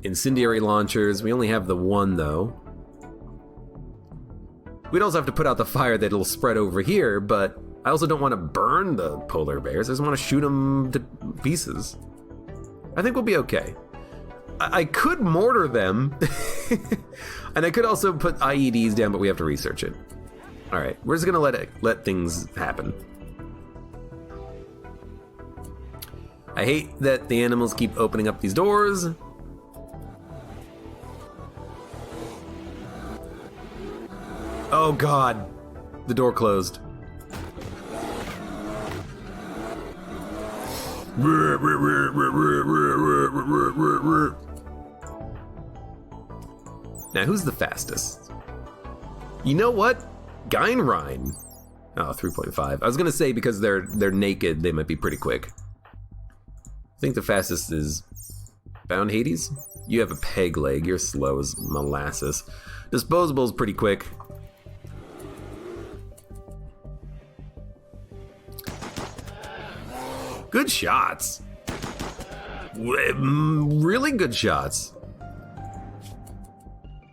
incendiary launchers. We only have the 1 though. We'd also have to put out the fire that'll spread over here, but I also don't want to burn the polar bears. I just want to shoot them to pieces. I think we'll be okay. I could mortar them, and I could also put IEDs down, but we have to research it. All right, we're just gonna let things happen. I hate that the animals keep opening up these doors. Oh God, the door closed. Now, who's the fastest? You know what? Geinrein. Oh, 3.5. I was gonna say because they're naked, they might be pretty quick. I think the fastest is Bound Hades. You have a peg leg. You're slow as molasses. Disposable's pretty quick. Good shots. Really good shots.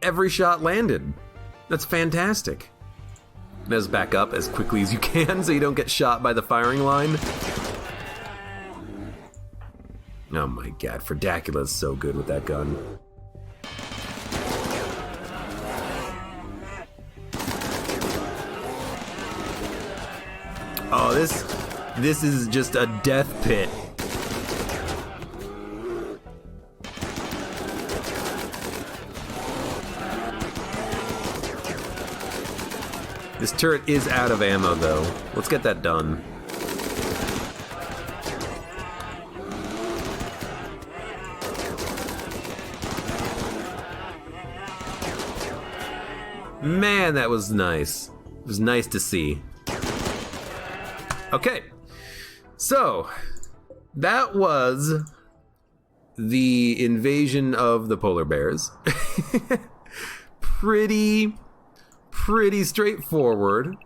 Every shot landed. That's fantastic. Just back up as quickly as you can so you don't get shot by the firing line. Oh my god, Fredacula is so good with that gun. Oh, this is just a death pit. This turret is out of ammo, though. Let's get that done. Man, that was nice. It was nice to see. Okay, so that was the invasion of the polar bears. Pretty straightforward.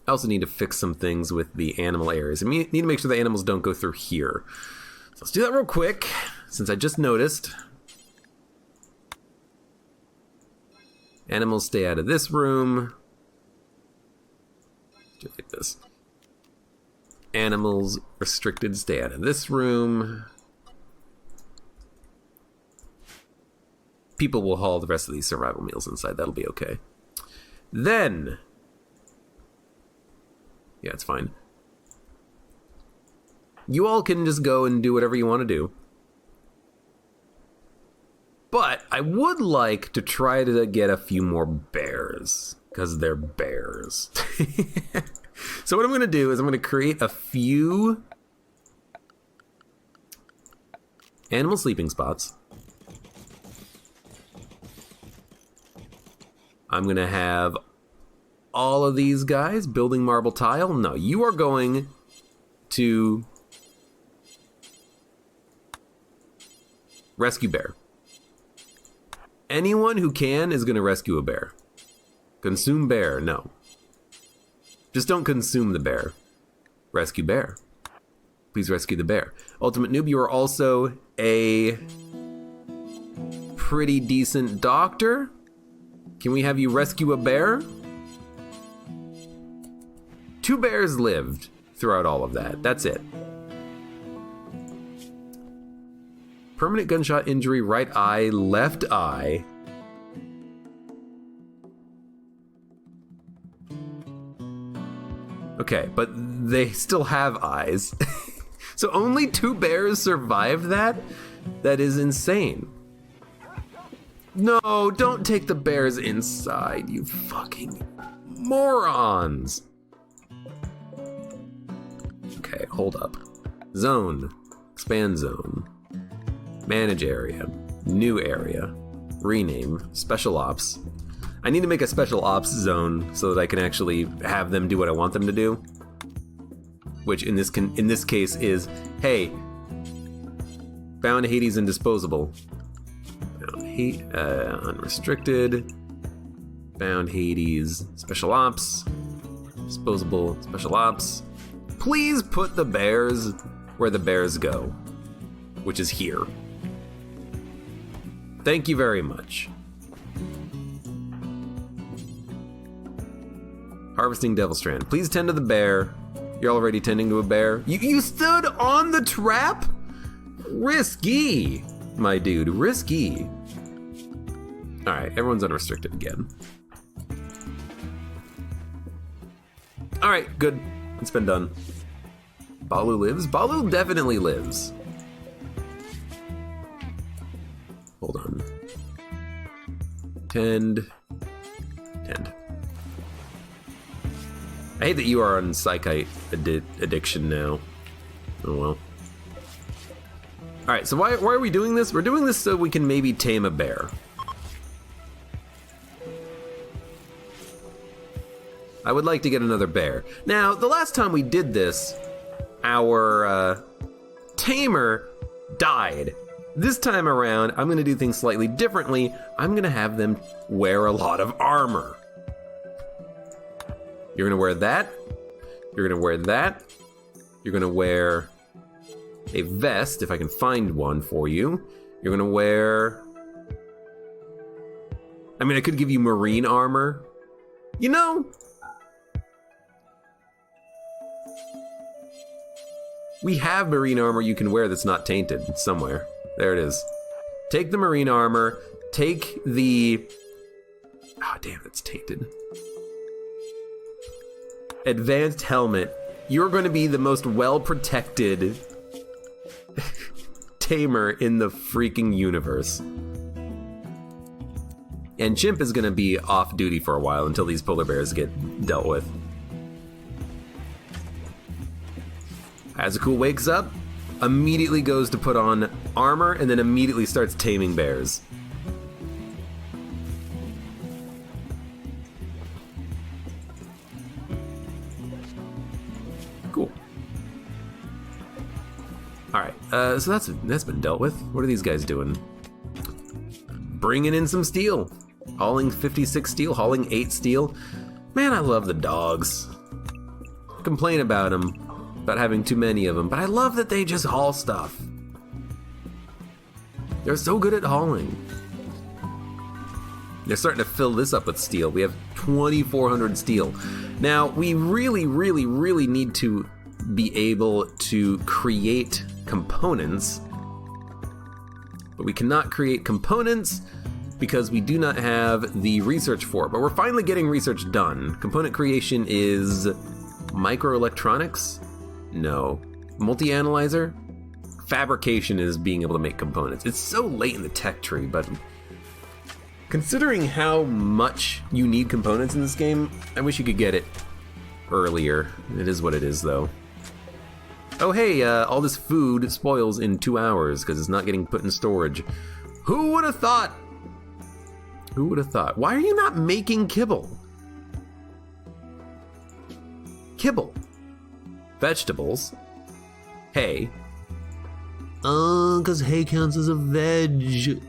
I also need to fix some things with the animal areas. I need to make sure the animals don't go through here. So let's do that real quick, since I just noticed. Animals stay out of this room. Do it like this. Animals restricted, stay out of this room. People will haul the rest of these survival meals inside. That'll be okay. Then, yeah, it's fine. You all can just go and do whatever you want to do. But I would like to try to get a few more bears, because they're bears. So what I'm going to do is I'm going to create a few animal sleeping spots. I'm going to have all of these guys building marble tile. No, you are going to rescue bear. Anyone who can is going to rescue a bear. Consume bear, no. Just don't consume the bear. Rescue bear. Please rescue the bear. Ultimate Noob, you are also a pretty decent doctor. Can we have you rescue a bear? 2 bears lived throughout all of that. That's it. Permanent gunshot injury, right eye, left eye. Okay, but they still have eyes. So only 2 bears survived that? That is insane. No, don't take the bears inside, you fucking morons. Okay, hold up. Zone. Expand zone. Manage area. New area. Rename. Special ops. I need to make a special ops zone so that I can actually have them do what I want them to do. Which in this case is, hey, bound Hades and disposable. Unrestricted. Bound Hades. Special ops. Disposable. Special ops. Please put the bears where the bears go, which is here. Thank you very much. Harvesting Devil Strand. Please tend to the bear. You're already tending to a bear. You stood on the trap? Risky, my dude. Risky. Alright, everyone's unrestricted again. Alright, good. It's been done. Balu lives? Balu definitely lives. Hold on. Tend. I hate that you are on psychite addiction now. Oh well. Alright, so why are we doing this? We're doing this so we can maybe tame a bear. I would like to get another bear. Now, the last time we did this, our tamer died. This time around, I'm going to do things slightly differently. I'm going to have them wear a lot of armor. You're going to wear that. You're going to wear that. You're going to wear a vest, if I can find one for you. You're going to wear... I mean, I could give you marine armor. You know, we have marine armor you can wear that's not tainted somewhere. There it is. Take the marine armor, take the... Oh, damn, it's tainted. Advanced helmet. You're going to be the most well-protected tamer in the freaking universe. And Chimp is going to be off duty for a while until these polar bears get dealt with. Azacool wakes up, immediately goes to put on armor, and then immediately starts taming bears. Cool. Alright, so that's been dealt with. What are these guys doing? Bringing in some steel. Hauling 56 steel, hauling 8 steel. Man, I love the dogs. Complain about them, about having too many of them, but I love that they just haul stuff. They're so good at hauling. They're starting to fill this up with steel. We have 2,400 steel. Now, we really, really, really need to be able to create components, but we cannot create components because we do not have the research for it. But we're finally getting research done. Component creation is microelectronics? No. Multi-analyzer? Fabrication is being able to make components. It's so late in the tech tree, but considering how much you need components in this game, I wish you could get it earlier. It is what it is, though. Oh hey, all this food spoils in 2 hours because it's not getting put in storage. Who would have thought? Who would have thought? Why are you not making kibble? Kibble. Vegetables. Hay. Because hay counts as a veg,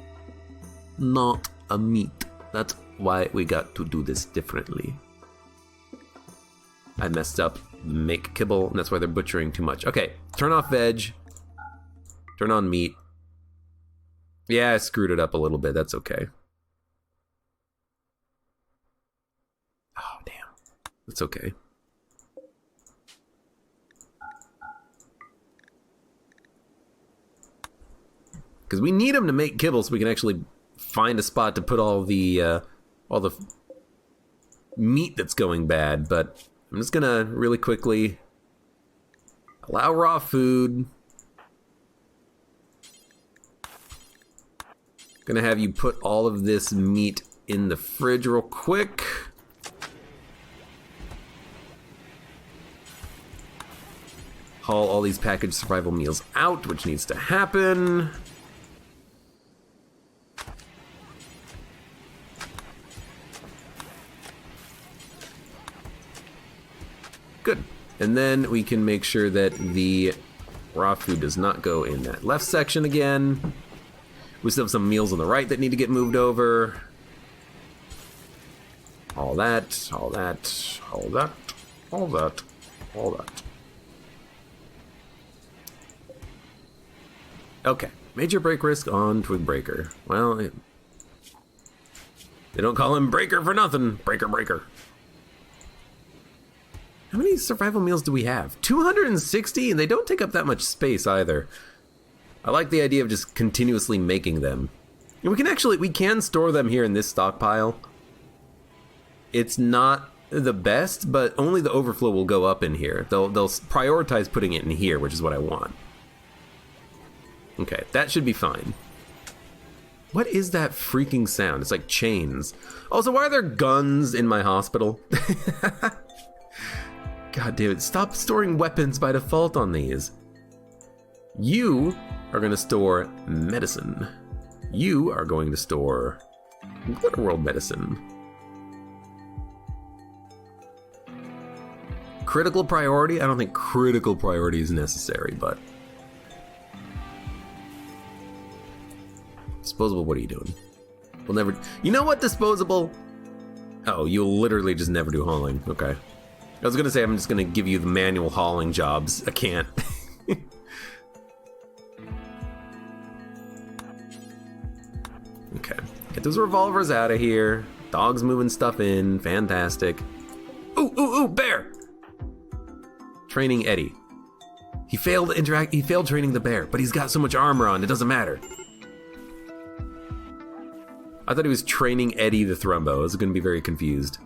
not a meat. That's why we got to do this differently. I messed up. Make kibble, and that's why they're butchering too much. Okay, turn off veg. Turn on meat. Yeah, I screwed it up a little bit. That's okay. Oh, damn. That's okay. Because we need them to make kibble so we can actually find a spot to put all the meat that's going bad. But I'm just gonna really quickly allow raw food. Gonna have you put all of this meat in the fridge real quick. Haul all these packaged survival meals out, which needs to happen. Good. And then we can make sure that the raw food does not go in that left section again. We still have some meals on the right that need to get moved over. All that, all that, all that, all that, all that. Okay, major break risk on Twig Breaker. Well, they don't call him Breaker for nothing. Breaker, Breaker. How many survival meals do we have? 260, and they don't take up that much space either. I like the idea of just continuously making them. And we can store them here in this stockpile. It's not the best, but only the overflow will go up in here. They'll prioritize putting it in here, which is what I want. Okay, that should be fine. What is that freaking sound? It's like chains. Also, why are there guns in my hospital? God damn it, stop storing weapons by default on these. You are going to store medicine. You are going to store Rimworld medicine. Critical priority? I don't think critical priority is necessary, but... Disposable, what are you doing? We'll never... You know what, disposable? Oh, you'll literally just never do hauling. Okay. I was gonna say I'm just gonna give you the manual hauling jobs. I can't. Okay. Get those revolvers out of here. Dog's moving stuff in. Fantastic. Ooh, ooh, ooh, bear! Training Eddie. He failed training the bear, but he's got so much armor on, it doesn't matter. I thought he was training Eddie the Thrumbo. I was gonna be very confused.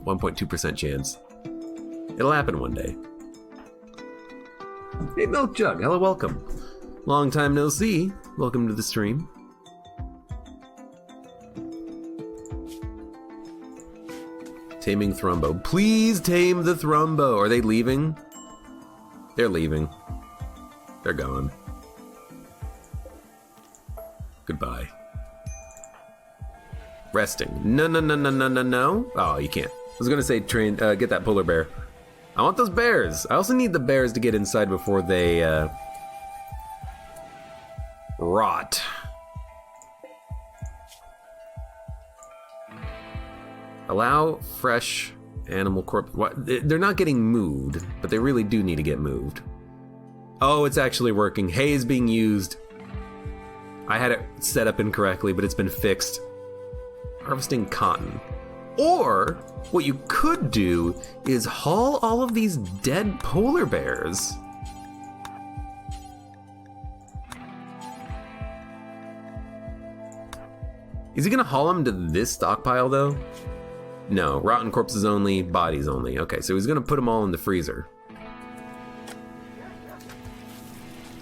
1.2% chance. It'll happen one day. Hey, Milk Jug, hello, welcome. Long time no see. Welcome to the stream. Taming Thrumbo. Please tame the Thrumbo. Are they leaving? They're leaving. They're gone. Goodbye. Resting. No, no, no, no, no, no, no. Oh, you can't. I was gonna say get that polar bear. I want those bears. I also need the bears to get inside before they rot. Allow fresh animal corpse. What? They're not getting moved, but they really do need to get moved. Oh, it's actually working. Hay is being used. I had it set up incorrectly, but it's been fixed. Harvesting cotton. Or what you could do is haul all of these dead polar bears. Is he gonna haul them to this stockpile though? No, rotten corpses only, bodies only. Okay, so he's gonna put them all in the freezer.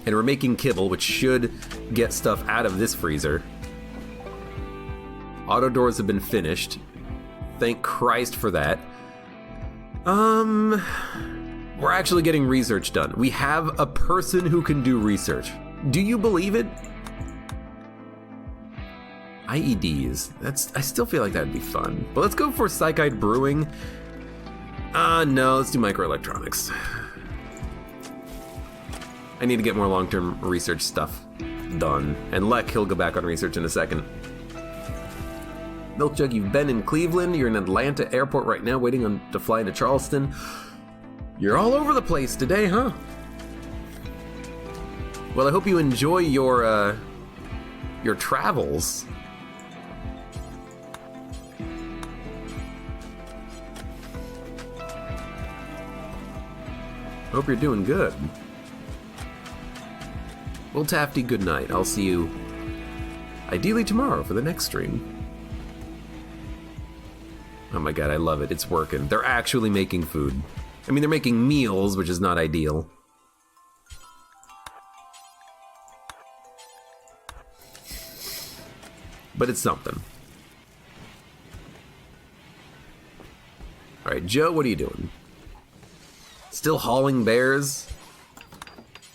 And we're making kibble, which should get stuff out of this freezer. Auto doors have been finished. Thank Christ for that. We're actually getting research done. We have a person who can do research. Do you believe it? IEDs. I still feel like that'd be fun. But let's go for Psychite Brewing. No, let's do microelectronics. I need to get more long-term research stuff done. And Lek, he'll go back on research in a second. Milk Jug, you've been in Cleveland. You're in Atlanta airport right now, waiting to fly into Charleston. You're all over the place today, huh? Well, I hope you enjoy your travels. Hope you're doing good. Well, Tafty, good night. I'll see you ideally tomorrow for the next stream. Oh my god, I love it. It's working. They're actually making food. I mean, they're making meals, which is not ideal. But it's something. Alright, Joe, what are you doing? Still hauling bears?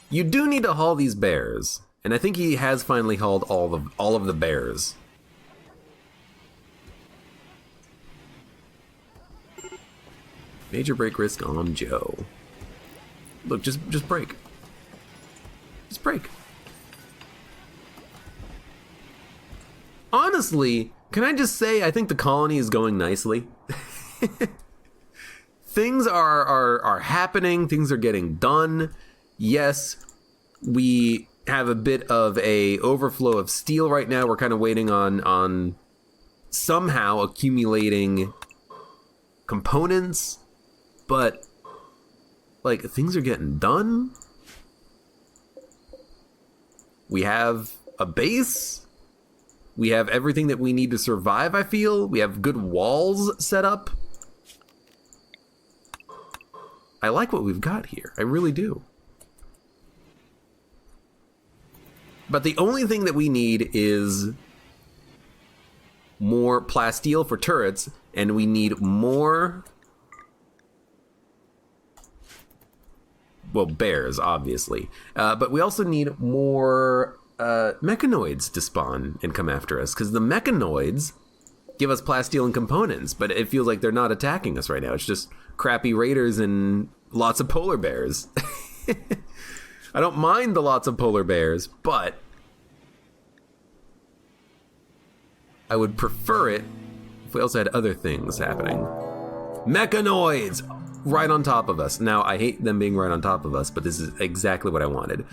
You do need to haul these bears. And I think he has finally hauled all of the bears. Major break risk on Joe. Look, just break. Just break. Honestly, can I just say I think the colony is going nicely? Things are happening, things are getting done. Yes, we have a bit of a overflow of steel right now. We're kind of waiting on somehow accumulating components. But, like, things are getting done. We have a base. We have everything that we need to survive, I feel. We have good walls set up. I like what we've got here. I really do. But the only thing that we need is more plasteel for turrets, and we need more... Well, bears, obviously. But we also need more mechanoids to spawn and come after us, because the mechanoids give us plasteel and components, but it feels like they're not attacking us right now. It's just crappy raiders and lots of polar bears. I don't mind the lots of polar bears, but I would prefer it if we also had other things happening. Mechanoids! Right on top of us. Now, I hate them being right on top of us, but this is exactly what I wanted.